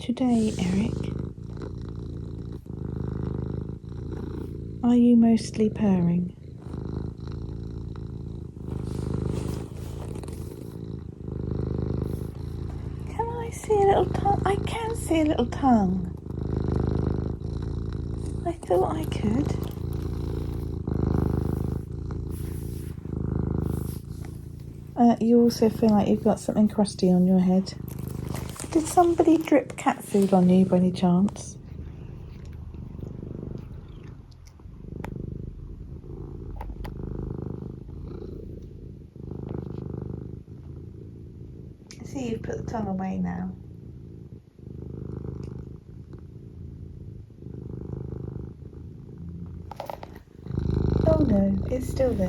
How's your day, Eric? Are you mostly purring? Can I see a little tongue? I can see a little tongue. I thought I could. You also feel like you've got something crusty on your head. Did somebody drip cat food on you by any chance? I see you've put the tongue away now. Oh no, it's still there.